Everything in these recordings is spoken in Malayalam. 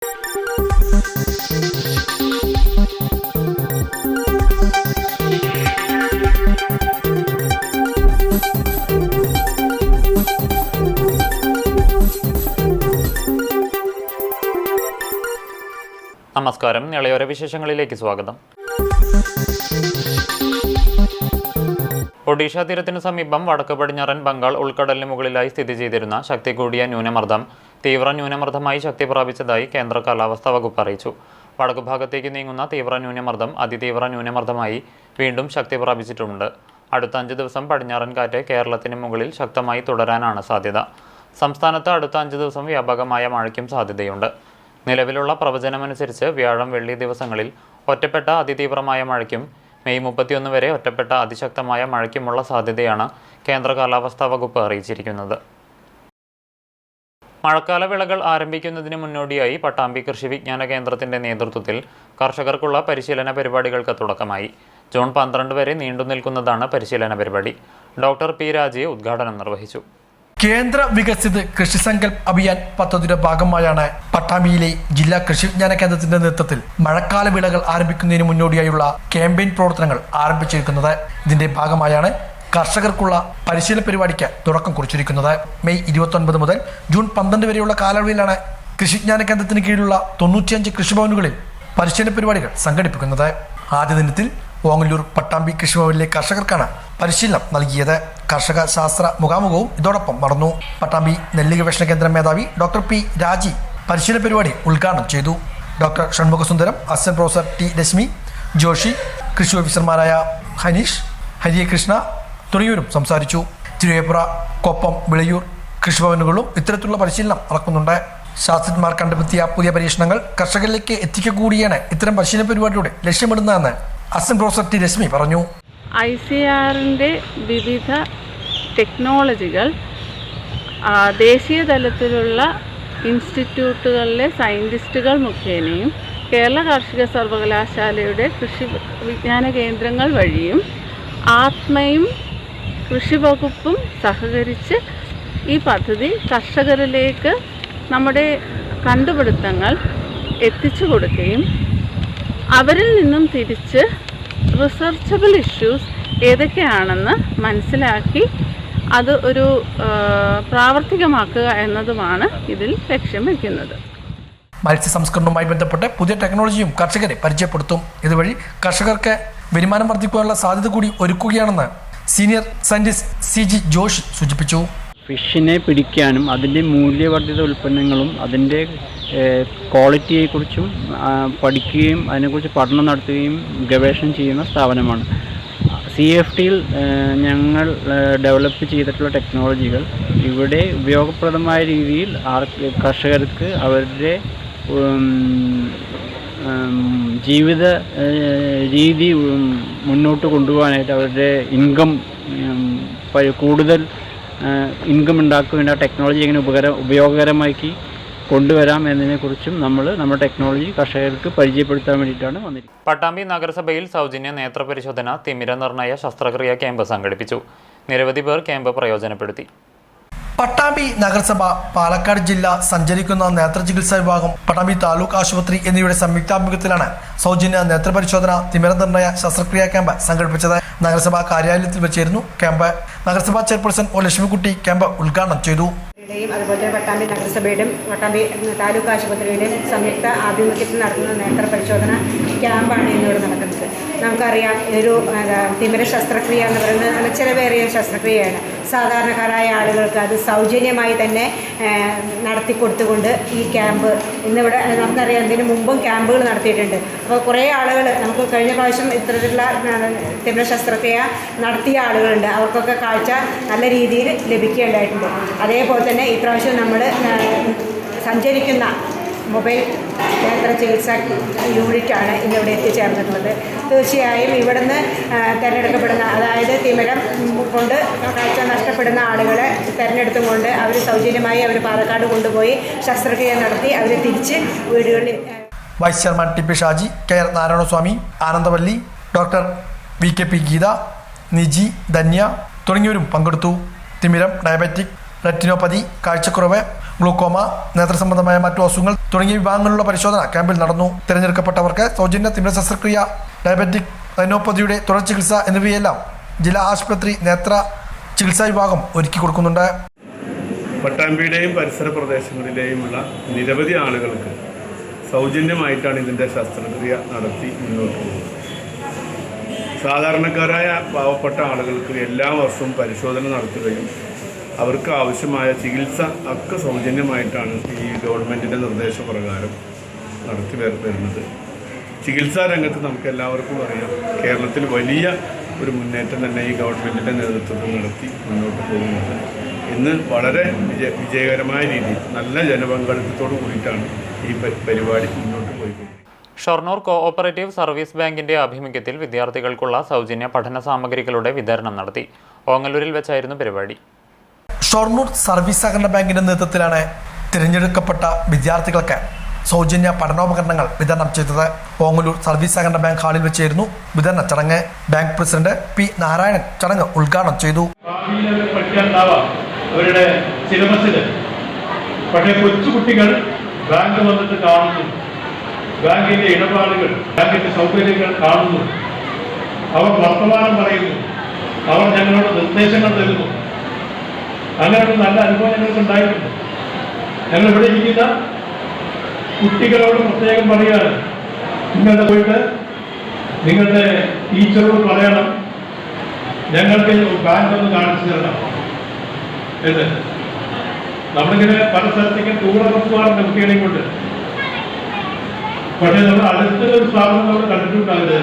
നമസ്കാരം. ഇളയോര വിശേഷങ്ങളിലേക്ക് സ്വാഗതം. ഒഡീഷ തീരത്തിനു സമീപം വടക്ക് പടിഞ്ഞാറൻ ബംഗാൾ ഉൾക്കടലിന് മുകളിലായി സ്ഥിതി ചെയ്തിരുന്ന ശക്തി കൂടിയ ന്യൂനമർദ്ദം തീവ്ര ന്യൂനമർദ്ദമായി ശക്തി പ്രാപിച്ചതായി കേന്ദ്ര കാലാവസ്ഥാ വകുപ്പ് അറിയിച്ചു. വടക്കു ഭാഗത്തേക്ക് നീങ്ങുന്ന തീവ്ര ന്യൂനമർദ്ദം അതിതീവ്ര ന്യൂനമർദ്ദമായി വീണ്ടും ശക്തി പ്രാപിച്ചിട്ടുണ്ട്. അടുത്ത 5 ദിവസം പടിഞ്ഞാറൻ കാറ്റ് കേരളത്തിന് മുകളിൽ ശക്തമായി തുടരാനാണ് സാധ്യത. സംസ്ഥാനത്ത് അടുത്ത 5 ദിവസം വ്യാപകമായ മഴയ്ക്കും സാധ്യതയുണ്ട്. നിലവിലുള്ള പ്രവചനമനുസരിച്ച് വ്യാഴം വെള്ളി ദിവസങ്ങളിൽ ഒറ്റപ്പെട്ട അതിതീവ്രമായ മഴയ്ക്കും മെയ് 31 വരെ ഒറ്റപ്പെട്ട അതിശക്തമായ മഴയ്ക്കുമുള്ള സാധ്യതയാണ് കേന്ദ്ര കാലാവസ്ഥാ വകുപ്പ് അറിയിച്ചിരിക്കുന്നത്. മഴക്കാല വിളകൾ ആരംഭിക്കുന്നതിന് മുന്നോടിയായി പട്ടാമ്പി കൃഷി വിജ്ഞാന കേന്ദ്രത്തിന്റെ നേതൃത്വത്തിൽ കർഷകർക്കുള്ള പരിശീലന പരിപാടികൾക്ക് തുടക്കമായി. ജൂൺ 12 വരെ നീണ്ടു നിൽക്കുന്നതാണ് പരിശീലന പരിപാടി. ഡോക്ടർ പി രാജീവ് ഉദ്ഘാടനം നിർവഹിച്ചു. കേന്ദ്ര വികസിത് കൃഷി സങ്കൽപ് അഭിയാൻ പദ്ധതിയുടെ ഭാഗമായാണ് പട്ടാമ്പിയിലെ ജില്ലാ കൃഷി വിജ്ഞാന കേന്ദ്രത്തിന്റെ നേതൃത്വത്തിൽ മഴക്കാല വിളകൾ ആരംഭിക്കുന്നതിന് മുന്നോടിയായുള്ള ക്യാമ്പയിൻ പ്രവർത്തനങ്ങൾ ആരംഭിച്ചിരിക്കുന്നത്. ഇതിന്റെ ഭാഗമായാണ് കർഷകർക്കുള്ള പരിശീലന പരിപാടിക്ക് തുടക്കം കുറിച്ചിരിക്കുന്നത്. മെയ് 29 മുതൽ ജൂൺ 12 വരെയുള്ള കാലയളവിലാണ് കൃഷി വിജ്ഞാന കേന്ദ്രത്തിന് കീഴിലുള്ള 95 കൃഷിഭവനുകളിൽ പരിശീലന പരിപാടികൾ സംഘടിപ്പിക്കുന്നത്. ആദ്യ ദിനത്തിൽ ഓങ്ങല്ലൂർ പട്ടാമ്പി കൃഷിഭവനിലെ കർഷകർക്കാണ് പരിശീലനം നൽകിയത്. കർഷക ശാസ്ത്ര മുഖാമുഖവും ഇതോടൊപ്പം നടന്നു. പട്ടാമ്പി നെല്ല് ഗവേഷണ കേന്ദ്രം മേധാവി ഡോക്ടർ പി രാജി പരിശീലന പരിപാടി ഉദ്ഘാടനം ചെയ്തു. Doctor Shanmughasundaram, assistant professor T Reshmi Joshi, കൃഷി ഓഫീസർമാരായ ഹനീഷ്, ഹരികൃഷ്ണ തുടങ്ങിയവരും സംസാരിച്ചു. തിരുവേപ്പുറ, കൊപ്പം, വിളയൂർ കൃഷിഭവനുകളും ഇത്തരത്തിലുള്ള പരിശീലനം നടക്കുന്നുണ്ട്. ശാസ്ത്രജ്ഞന്മാർ കണ്ടെത്തിയ പുതിയ പരീക്ഷണങ്ങൾ കർഷകരിലേക്ക് എത്തിക്കുക കൂടിയാണ് ഇത്തരം പരിശീലന പരിപാടിയുടെ ലക്ഷ്യമിടുന്നതെന്ന് അസിസ്റ്റന്റ് പ്രൊഫസർ ടി രശ്മി പറഞ്ഞു. ICARന്റെ വിവിധ ടെക്നോളജികൾ ദേശീയ തലത്തിലുള്ള ഇൻസ്റ്റിറ്റ്യൂട്ടുകളിലെ സയൻറ്റിസ്റ്റുകൾ മുഖേനയും കേരള കാർഷിക സർവകലാശാലയുടെ കൃഷി വിജ്ഞാന കേന്ദ്രങ്ങൾ വഴിയും ആത്മയും കൃഷി വകുപ്പും സഹകരിച്ച് ഈ പദ്ധതി കർഷകരിലേക്ക് നമ്മുടെ കണ്ടുപിടുത്തങ്ങൾ എത്തിച്ചു കൊടുക്കുകയും അവരിൽ നിന്നും തിരിച്ച് റിസർച്ചബിൾ ഇഷ്യൂസ് ഏതൊക്കെയാണെന്ന് മനസ്സിലാക്കി അത് ഒരു പ്രാവർത്തികമാക്കുക എന്നതുമാണ് ഇതിൽ ലക്ഷ്യം വയ്ക്കുന്നത്. മത്സ്യ സംസ്കരണവുമായി ബന്ധപ്പെട്ട് പുതിയ ടെക്നോളജിയും കർഷകരെ പരിചയപ്പെടുത്തും. ഇതുവഴി കർഷകർക്ക് വരുമാനം വർദ്ധിക്കാനുള്ള സാധ്യത കൂടി ഒരുക്കുകയാണെന്ന് സീനിയർ സയന്റിസ്റ്റ് CG ജോഷി സൂചിപ്പിച്ചു. ഫിഷിനെ പിടിക്കാനും അതിൻ്റെ മൂല്യവർദ്ധിത ഉൽപ്പന്നങ്ങളും അതിൻ്റെ ക്വാളിറ്റിയെക്കുറിച്ചും പഠിക്കുകയും അതിനെക്കുറിച്ച് പഠനം നടത്തുകയും ഗവേഷണം ചെയ്യുന്ന സ്ഥാപനമാണ്. CFTയിൽ ഞങ്ങൾ ഡെവലപ്പ് ചെയ്തിട്ടുള്ള ടെക്നോളജികൾ ഇവിടെ ഉപയോഗപ്രദമായ രീതിയിൽ കർഷകർക്ക് അവരുടെ ജീവിത രീതി മുന്നോട്ട് കൊണ്ടുപോകാനായിട്ട് അവരുടെ ഇൻകം കൂടുതൽ ഇൻകം ഉണ്ടാക്കുവാൻ ടെക്നോളജി എങ്ങനെ ഉപയോഗകരമാക്കി കൊണ്ടുവരാം എന്നതിനെക്കുറിച്ചും നമ്മുടെ ടെക്നോളജി കർഷകർക്ക് പരിചയപ്പെടുത്താൻ വേണ്ടിയിട്ടാണ് വന്നിരിക്കുന്നത്. പട്ടാമ്പി നഗരസഭയിൽ സൗജന്യ നേത്രപരിശോധന തിമിര നിർണയ ശസ്ത്രക്രിയ ക്യാമ്പ് സംഘടിപ്പിച്ചു. നിരവധി പേർ ക്യാമ്പ് പ്രയോജനപ്പെടുത്തി. പട്ടാമ്പി നഗരസഭ, പാലക്കാട് ജില്ല സഞ്ചരിക്കുന്ന നേത്രചികിത്സാ വിഭാഗം, പട്ടാമ്പി താലൂക്ക് ആശുപത്രി എന്നിവയുടെ സംയുക്താഭിമുഖ്യത്തിലാണ് സൗജന്യ നേത്രപരിശോധന തിമിര നിർണയ ശസ്ത്രക്രിയാ ക്യാമ്പ് സംഘടിപ്പിച്ചത്. നഗരസഭാ കാര്യാലയത്തിൽ വെച്ചായിരുന്നു ക്യാമ്പ്. നഗരസഭാ ചെയർപേഴ്സൺ ഒ ലക്ഷ്മിക്കുട്ടി ക്യാമ്പ് ഉദ്ഘാടനം ചെയ്തു. അതുപോലെ പട്ടാമ്പി നഗരസഭയുടെയും പട്ടാമ്പി താലൂക്ക് ആശുപത്രിയുടെയും സംയുക്ത ആഭിമുഖ്യത്തിൽ നടത്തുന്ന നേത്ര പരിശോധന ക്യാമ്പാണ് ഇന്നിവിടെ നടക്കുന്നത്. നമുക്കറിയാം, ഒരു തിമിര ശസ്ത്രക്രിയ എന്ന് പറയുന്നത് നല്ല ചിലവേറിയ ശസ്ത്രക്രിയയാണ്. സാധാരണക്കാരായ ആളുകൾക്ക് അത് സൗജന്യമായി തന്നെ നടത്തിക്കൊടുത്തുകൊണ്ട് ഈ ക്യാമ്പ് ഇന്നിവിടെ നമുക്കറിയാം, ഇതിന് മുമ്പും ക്യാമ്പുകൾ നടത്തിയിട്ടുണ്ട്. അപ്പോൾ കുറേ ആളുകൾ നമുക്ക് കഴിഞ്ഞ പ്രാവശ്യം ഇത്തരത്തിലുള്ള തിമിര ശസ്ത്രക്രിയ നടത്തിയ ആളുകളുണ്ട്. അവർക്കൊക്കെ കാഴ്ച നല്ല രീതിയിൽ ലഭിക്കേണ്ടതായിട്ടുണ്ട്. അതേപോലെ തന്നെ ഇപ്രാവശ്യം നമ്മൾ സഞ്ചരിക്കുന്ന മൊബൈൽ നേത്ര ചികിത്സാ യൂണിറ്റാണ് ഇന്നിവിടെ എത്തിച്ചേർന്നിട്ടുള്ളത്. തീർച്ചയായും ഇവിടുന്ന് തിരഞ്ഞെടുക്കപ്പെടുന്ന, അതായത് തിമിരം കൊണ്ട് കാഴ്ച നഷ്ടപ്പെടുന്ന ആളുകളെ തിരഞ്ഞെടുത്തും കൊണ്ട് അവർ സൗജന്യമായി അവർ പാലക്കാട് കൊണ്ടുപോയി ശസ്ത്രക്രിയ നടത്തി അവർ തിരിച്ച് വീടുകളിൽ. Vice chairman TP Shaji, KR Narayanaswamy, Anandavalli, doctor VKP Geetha, Niji, Dhanya തുടങ്ങിയവരും പങ്കെടുത്തു. തിമിരം, ഡയബറ്റിക്, റെറ്റിനോപ്പതി, കാഴ്ചക്കുറവ്, ഗ്ലൂക്കോമ, നേത്രസംബന്ധമായ മറ്റു അസുഖങ്ങൾ തുടങ്ങിയ വിഭാഗങ്ങളിലുള്ള പരിശോധന ക്യാമ്പിൽ നടന്നു. തിരഞ്ഞെടുക്കപ്പെട്ടവർക്ക് സൗജന്യ തിമിര ശസ്ത്രക്രിയ, ഡയബറ്റിക് റൈനോപ്പതിയുടെ തുടർ ചികിത്സ എന്നിവയെല്ലാം ജില്ലാ ആശുപത്രി നേത്ര ചികിത്സാ വിഭാഗം ഒരുക്കി കൊടുക്കുന്നുണ്ട്. പട്ടാമ്പിയുടെയും പരിസര പ്രദേശങ്ങളിലെയുമുള്ള നിരവധി ആളുകൾക്ക് സൗജന്യമായിട്ടാണ് ഇതിൻ്റെ ശസ്ത്രക്രിയ നടത്തി മുന്നോട്ട് പോകുന്നത്. സാധാരണക്കാരായ പാവപ്പെട്ട ആളുകൾക്ക് എല്ലാ വർഷവും പരിശോധന നടത്തുകയും അവർക്ക് ആവശ്യമായ ചികിത്സ ഒക്കെ സൗജന്യമായിട്ടാണ് ഈ ഗവൺമെൻറ്റിൻ്റെ നിർദ്ദേശപ്രകാരം നടത്തി വരുന്നത്. ചികിത്സാ രംഗത്ത് നമുക്ക് എല്ലാവർക്കും അറിയാം, കേരളത്തിൽ വലിയ ഒരു മുന്നേറ്റം തന്നെ ഈ ഗവൺമെൻറ്റിൻ്റെ നേതൃത്വത്തിൽ നടത്തി മുന്നോട്ട് പോകുന്നത്. ഇന്ന് വളരെ വിജയകരമായ രീതിയിൽ നല്ല ജനപങ്കാളിത്തത്തോടു കൂടിയിട്ടാണ് ഈ പരിപാടി മുന്നോട്ട് പോയിക്കൊണ്ടിരിക്കുന്നത്. ഷൊർണൂർ കോഓപ്പറേറ്റീവ് സർവീസ് ബാങ്കിന്റെ ആഭിമുഖ്യത്തിൽ വിദ്യാർത്ഥികൾക്കുള്ള സൗജന്യ പഠന സാമഗ്രികളുടെ വിതരണം നടത്തി. ഓങ്ങല്ലൂരിൽ വെച്ചായിരുന്നു പരിപാടി. ഷൊർണൂർ സർവീസ് സഹകരണ ബാങ്കിന്റെ നേതൃത്വത്തിലാണ് തിരഞ്ഞെടുക്കപ്പെട്ട വിദ്യാർത്ഥികൾക്ക് സൗജന്യ പഠനോപകരണങ്ങൾ വിതരണം ചെയ്തത്. ഓങ്ങല്ലൂർ സർവീസ് സഹകരണ ബാങ്ക് ഹാളിൽ വെച്ചായിരുന്നു വിതരണ ചടങ്ങ്. ബാങ്ക് പ്രസിഡന്റ് പി നാരായണൻ ചടങ്ങ് ഉദ്ഘാടനം ചെയ്തു. അവരുടെ സിലബസിൽ പക്ഷേ കൊച്ചുകുട്ടികൾ ബാങ്ക് വന്നിട്ട് കാണുന്നു, ബാങ്കിന്റെ ഇടപാടുകൾ, ബാങ്കിന്റെ സൗകര്യങ്ങൾ കാണുന്നു, അവർ വർത്തമാനം പറയുന്നു, അവർ ഞങ്ങളോട് നിർദ്ദേശങ്ങൾ തരുന്നു. അങ്ങനെയുള്ള നല്ല അനുഭവം ഞങ്ങൾക്ക് ഉണ്ടായിട്ടുണ്ട്. ഞങ്ങൾ ഇവിടെ ഇരിക്കുന്ന കുട്ടികളോട് പ്രത്യേകം പറയുകയാണ്, നിങ്ങളുടെ പോയിട്ട് നിങ്ങളുടെ ടീച്ചറോട് പറയണം ഞങ്ങൾക്ക് ബാങ്ക് ഒന്ന് കാണിച്ചു തരണം എന്ന്. നമ്മളിങ്ങനെ പല സ്ഥലത്തേക്കും ടൂറൊക്കെ പോകാറുണ്ട് കുട്ടികളെയും കൊണ്ട്. പക്ഷേ നമ്മൾ അടുത്തൊരു സ്ഥാപനം നമ്മൾ കണ്ടിട്ടുണ്ടാവില്ല.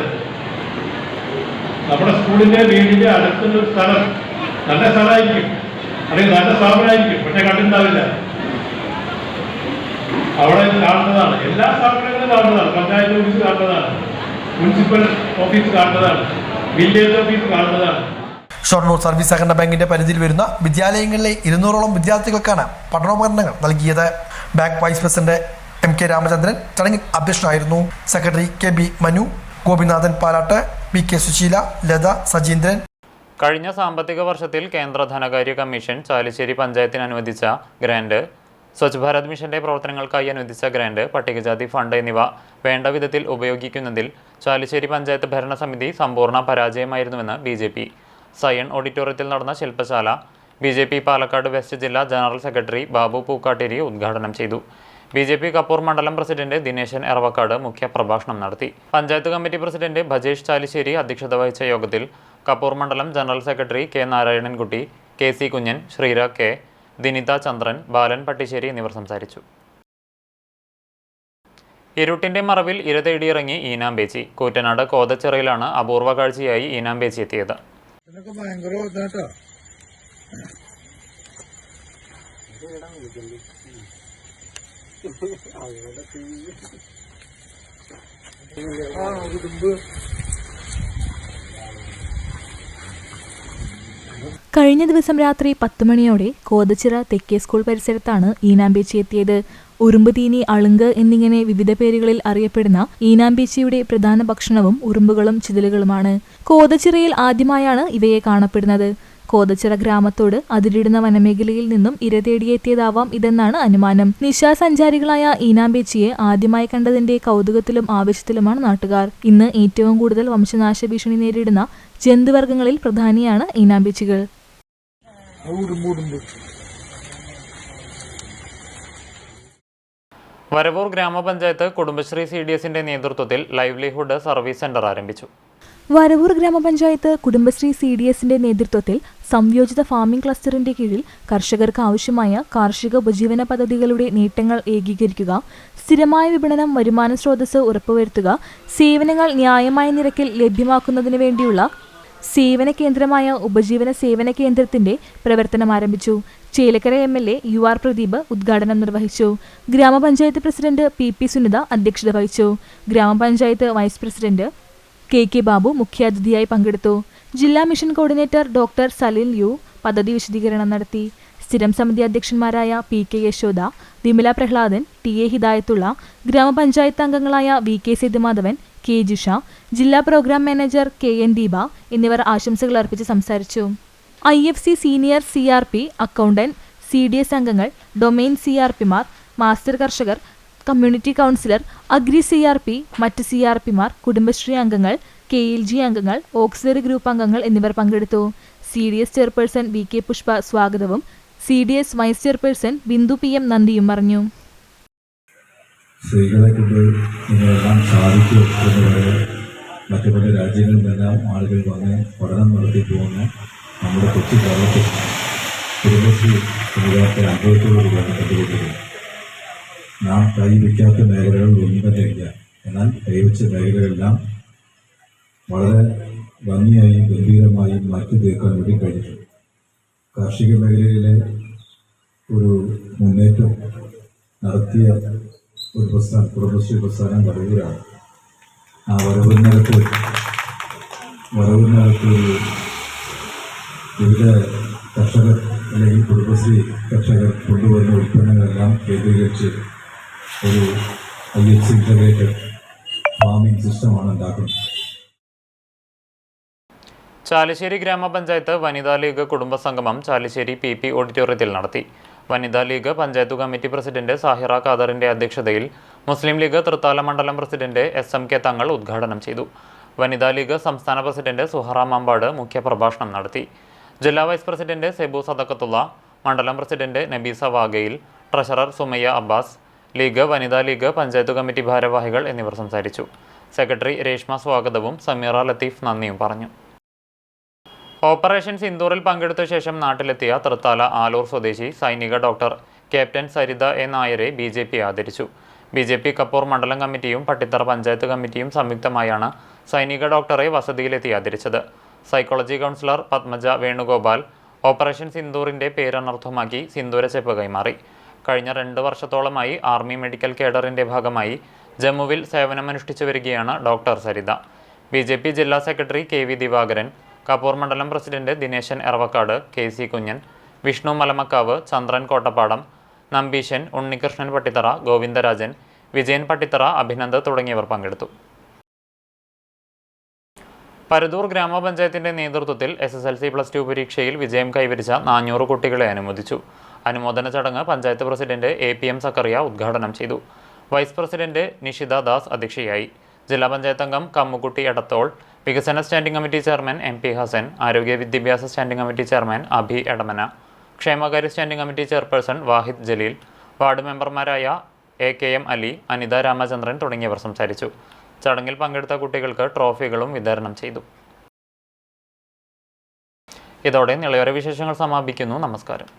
നമ്മുടെ സ്കൂളിന്റെ വീടിന്റെ അടുത്തൊരു സ്ഥലം നല്ല സ്ഥലമായിരിക്കും, അല്ലെങ്കിൽ നല്ല സ്ഥാപനമായിരിക്കും, പക്ഷെ കണ്ടിട്ടുണ്ടാവില്ല. അവിടെ കാണുന്നതാണ്, എല്ലാ സ്ഥാപനങ്ങളും കാണുന്നതാണ്. പഞ്ചായത്ത് ഓഫീസ് കാണുന്നതാണ്, മുനിസിപ്പൽ ഓഫീസ് കാണുന്നതാണ്, വില്ലേജ് ഓഫീസ് കാണുന്നതാണ്. ഷൊർണൂർ സർവീസ് സഹകരണ ബാങ്കിന്റെ പരിധിയിൽ വരുന്ന വിദ്യാലയങ്ങളിലെ 200ഓളം വിദ്യാർത്ഥികൾക്കാണ് പഠനോപകരണങ്ങൾ നൽകിയത്. Bank vice president MK Ramachandran ചടങ്ങിൽ അധ്യക്ഷനായിരുന്നു. Secretary KB Manu, Gopinathan Palatt, PK Susheela, Latha, Sajeendran. കഴിഞ്ഞ സാമ്പത്തിക വർഷത്തിൽ കേന്ദ്ര ധനകാര്യ കമ്മീഷൻ ചാലിശ്ശേരി പഞ്ചായത്തിന് അനുവദിച്ച ഗ്രാന്റ്, സ്വച്ഛ് ഭാരത് മിഷന്റെ പ്രവർത്തനങ്ങൾക്കായി അനുവദിച്ച ഗ്രാന്റ്, പട്ടികജാതി ഫണ്ട് എന്നിവ വേണ്ട വിധത്തിൽ ഉപയോഗിക്കുന്നതിൽ ചാലിശ്ശേരി പഞ്ചായത്ത് ഭരണസമിതി സമ്പൂർണ്ണ പരാജയമായിരുന്നുവെന്ന് BJP സയൺ ഓഡിറ്റോറിയത്തിൽ നടന്ന ശില്പശാല BJP പാലക്കാട് വെസ്റ്റ് ജില്ലാ ജനറൽ സെക്രട്ടറി ബാബു പൂക്കാട്ടേരി ഉദ്ഘാടനം ചെയ്തു. BJP കപ്പൂർ മണ്ഡലം പ്രസിഡന്റ് ദിനേശൻ എറവക്കാട് മുഖ്യപ്രഭാഷണം നടത്തി. പഞ്ചായത്ത് കമ്മിറ്റി പ്രസിഡന്റ് ഭജേഷ് ചാലിശ്ശേരി അധ്യക്ഷത വഹിച്ച യോഗത്തിൽ കപ്പൂർ മണ്ഡലം general secretary K Narayanankutty, KC കുഞ്ഞൻ, ശ്രീര K, ദിനിത ചന്ദ്രൻ, ബാലൻ പട്ടിശ്ശേരി എന്നിവർ സംസാരിച്ചു. ഇരുട്ടിന്റെ മറവിൽ ഇര തേടിയിറങ്ങി ഈനാമ്പേച്ചി. കൂറ്റനാട് കോതച്ചിറയിലാണ് അപൂർവ കാഴ്ചയായി ഈനാമ്പേച്ചി എത്തിയത്. കഴിഞ്ഞ ദിവസം രാത്രി 10 മണിയോടെ കോതച്ചിറ തെക്കേ സ്കൂൾ പരിസരത്താണ് ഈനാമ്പേച്ചി എത്തിയത്. ഉറുമ്പ് തീനി, അളുങ്ക് എന്നിങ്ങനെ വിവിധ പേരുകളിൽ അറിയപ്പെടുന്ന ഈനാമ്പേച്ചിയുടെ പ്രധാന ഭക്ഷണവും ഉറുമ്പുകളും ചിതലുകളുമാണ്. കോതച്ചിറയിൽ ആദ്യമായാണ് ഇവയെ കാണപ്പെടുന്നത്. കോതച്ചിറ ഗ്രാമത്തോട് അതിരിടുന്ന വനമേഖലയിൽ നിന്നും ഇര തേടിയെത്തിയതാവാം ഇതെന്നാണ് അനുമാനം. നിശാസഞ്ചാരികളായ ഈനാമ്പേച്ചിയെ ആദ്യമായി കണ്ടതിന്റെ കൗതുകത്തിലും ആവേശത്തിലുമാണ് നാട്ടുകാർ. ഇന്ന് ഏറ്റവും കൂടുതൽ വംശനാശ ഭീഷണി നേരിടുന്ന ജന്തുവർഗ്ഗങ്ങളിൽ പ്രധാനിയാണ് ഈനാമ്പേച്ചികൾ. വരവൂർ ഗ്രാമപഞ്ചായത്ത് കുടുംബശ്രീ CDSന്റെ നേതൃത്വത്തിൽ ലൈവ്ലിഹുഡ് സർവീസ് സെന്റർ ആരംഭിച്ചു. വരവൂർ ഗ്രാമപഞ്ചായത്ത് കുടുംബശ്രീ CDSന്റെ നേതൃത്വത്തിൽ സംയോജിത ഫാമിംഗ് ക്ലസ്റ്ററിന്റെ കീഴിൽ കർഷകർക്ക് ആവശ്യമായ കാർഷിക ഉപജീവന പദ്ധതികളുടെ നേട്ടങ്ങൾ ഏകീകരിക്കുക, സ്ഥിരമായ വിപണനം, വരുമാന സ്രോതസ് ഉറപ്പുവരുത്തുക, സേവനങ്ങൾ ന്യായമായ നിരക്കിൽ ലഭ്യമാക്കുന്നതിന് വേണ്ടിയുള്ള സേവന കേന്ദ്രമായ ഉപജീവന സേവന കേന്ദ്രത്തിന്റെ പ്രവർത്തനം ആരംഭിച്ചു. ചേലക്കര MLA UR പ്രദീപ് ഉദ്ഘാടനം നിർവഹിച്ചു. ഗ്രാമപഞ്ചായത്ത് പ്രസിഡന്റ് PP സുനിത അധ്യക്ഷത വഹിച്ചു. ഗ്രാമപഞ്ചായത്ത് വൈസ് പ്രസിഡന്റ് KK ബാബു മുഖ്യാതിഥിയായി പങ്കെടുത്തു. ജില്ലാ mission coordinator doctor Salil U പദ്ധതി വിശദീകരണം നടത്തി. സ്ഥിരം സമിതി അധ്യക്ഷന്മാരായ PK യശോദ, വിമല പ്രഹ്ലാദൻ, TA ഹിദായത്തുള്ള, ഗ്രാമപഞ്ചായത്ത് അംഗങ്ങളായ VK സേതുമാധവൻ, K ജിഷ, ജില്ലാ പ്രോഗ്രാം മാനേജർ KN ദീപ എന്നിവർ ആശംസകൾ അർപ്പിച്ച് സംസാരിച്ചു. IFC senior CRP accountant CDS അംഗങ്ങൾ, ഡൊമെയിൻ CRPമാർ, മാസ്റ്റർ കർഷകർ, കമ്മ്യൂണിറ്റി കൗൺസിലർ, അഗ്രി CRP, മറ്റ് CRPമാർ, കുടുംബശ്രീ അംഗങ്ങൾ, KLG അംഗങ്ങൾ, ഓക്സിലറി ഗ്രൂപ്പ് അംഗങ്ങൾ എന്നിവർ പങ്കെടുത്തു. CDS ചെയർപേഴ്സൺ VK പുഷ്പ സ്വാഗതവും CDS vice chairperson Bindu PM നന്ദിയും പറഞ്ഞു. സ്ത്രീകളെ കൊണ്ട് നിങ്ങളെല്ലാം സാധിക്കും എന്നുള്ളത് മറ്റു പല രാജ്യങ്ങളിൽ നിന്നെല്ലാം ആളുകൾ വന്ന് പഠനം നടത്തി പോകുന്ന നമ്മുടെ കൊച്ചു കേരളത്തിൽ കുടുംബശ്രീ സമുദായത്തെ അനുഭവത്തോടുകൂടിയാണ് കണ്ടുകൊണ്ടിരിക്കുന്നത്. നാം കൈവയ്ക്കാത്ത മേഖലകൾ ഒന്നും തന്നെ ഇല്ല. എന്നാൽ കൈവച്ച മേഖലകളെല്ലാം വളരെ ഭംഗിയായും ഗംഭീരമായും മാറ്റി തീർക്കാൻ വേണ്ടി കഴിഞ്ഞിട്ടുണ്ട്. കാർഷിക മേഖലയിലെ ഒരു മുന്നേറ്റം നടത്തിയ ഒരു പ്രസ്ഥാനം കുടുംബശ്രീ പ്രസ്ഥാനം വരവൂരാണ്. ആ വരവിനകത്ത് ഒരു വിവിധ കർഷകർ അല്ലെങ്കിൽ കുടുംബശ്രീ കർഷകർ കൊണ്ടുവരുന്ന ഉൽപ്പന്നങ്ങളെല്ലാം കേന്ദ്രീകരിച്ച് ഒരു IFC ഇൻ്റഗ്രേറ്റഡ് ഫാമിംഗ് സിസ്റ്റമാണ് ഉണ്ടാക്കുന്നത്. ചാലിശ്ശേരി ഗ്രാമപഞ്ചായത്ത് വനിതാ ലീഗ് കുടുംബസംഗമം ചാലിശ്ശേരി PP ഓഡിറ്റോറിയത്തിൽ നടത്തി. വനിതാ ലീഗ് പഞ്ചായത്ത് കമ്മിറ്റി പ്രസിഡന്റ് സാഹിറ ഖാദറിന്റെ അധ്യക്ഷതയിൽ മുസ്ലിം ലീഗ് തൃത്താല മണ്ഡലം പ്രസിഡന്റ് SMK തങ്ങൾ ഉദ്ഘാടനം ചെയ്തു. വനിതാ ലീഗ് സംസ്ഥാന പ്രസിഡന്റ് സുഹറ മമ്പാട് മുഖ്യപ്രഭാഷണം നടത്തി. ജില്ലാ വൈസ് പ്രസിഡന്റ് സെബു സദക്കത്തുള്ള, മണ്ഡലം president Nabeesa വാഗയിൽ, treasurer Sumayya Abbas, league, വനിതാ ലീഗ്, പഞ്ചായത്ത് കമ്മിറ്റി ഭാരവാഹികൾ എന്നിവർ സംസാരിച്ചു. സെക്രട്ടറി രേഷ്മ സ്വാഗതവും സമീറ ലത്തീഫ് നന്ദിയും പറഞ്ഞു. ഓപ്പറേഷൻ സിന്ദൂറിൽ പങ്കെടുത്ത ശേഷം നാട്ടിലെത്തിയ തൃത്താല ആലൂർ സ്വദേശി സൈനിക ഡോക്ടർ ക്യാപ്റ്റൻ സരിത A. നായരെ BJP ആദരിച്ചു. BJP കപ്പൂർ മണ്ഡലം കമ്മിറ്റിയും പട്ടിത്തറ പഞ്ചായത്ത് കമ്മിറ്റിയും സംയുക്തമായാണ് സൈനിക ഡോക്ടറെ വസതിയിലെത്തി ആദരിച്ചത്. Psychology counsellor Padmaja Venugopal operation സിന്ദൂറിൻ്റെ പേരനർത്ഥമാക്കി സിന്ദൂരച്ചെപ്പ് കൈമാറി. കഴിഞ്ഞ 2 വർഷത്തോളമായി ആർമി മെഡിക്കൽ കേഡറിൻ്റെ ഭാഗമായി ജമ്മുവിൽ സേവനമനുഷ്ഠിച്ചു വരികയാണ് ഡോക്ടർ സരിത. BJP ജില്ലാ സെക്രട്ടറി KV ദിവാകരൻ, കപ്പൂർ മണ്ഡലം പ്രസിഡന്റ് ദിനേശൻ എറവക്കാട്, KC കുഞ്ഞൻ, വിഷ്ണു മലമക്കാവ്, ചന്ദ്രൻ കോട്ടപ്പാടം, നമ്പീശൻ, ഉണ്ണികൃഷ്ണൻ പട്ടിത്തറ, ഗോവിന്ദരാജൻ, വിജയൻ പട്ടിത്തറ, അഭിനന്ദ് തുടങ്ങിയവർ പങ്കെടുത്തു. പരതൂർ ഗ്രാമപഞ്ചായത്തിന്റെ നേതൃത്വത്തിൽ SSLC+2 പരീക്ഷയിൽ വിജയം കൈവരിച്ച 400 കുട്ടികളെ അനുമോദിച്ചു. അനുമോദന ചടങ്ങ് പഞ്ചായത്ത് പ്രസിഡന്റ് APM സക്കറിയ ഉദ്ഘാടനം ചെയ്തു. വൈസ് പ്രസിഡന്റ് നിഷിത ദാസ് അധ്യക്ഷയായി. ജില്ലാ പഞ്ചായത്ത് അംഗം കമ്മുകുട്ടി എടത്തോൾ, വികസന standing committee chairman MP Hasan, ആരോഗ്യ വിദ്യാഭ്യാസ standing committee chairman Abhi Edamana, ക്ഷേമകാര്യ standing committee chairperson Wahid Jaleel, ward മെമ്പർമാരായ AKM അലി, അനിത രാമചന്ദ്രൻ തുടങ്ങിയവർ സംസാരിച്ചു. ചടങ്ങിൽ പങ്കെടുത്ത കുട്ടികൾക്ക് ട്രോഫികളും വിതരണം ചെയ്തു. ഇതോടെ നിളയോര വിശേഷങ്ങൾ സമാപിക്കുന്നു. നമസ്കാരം.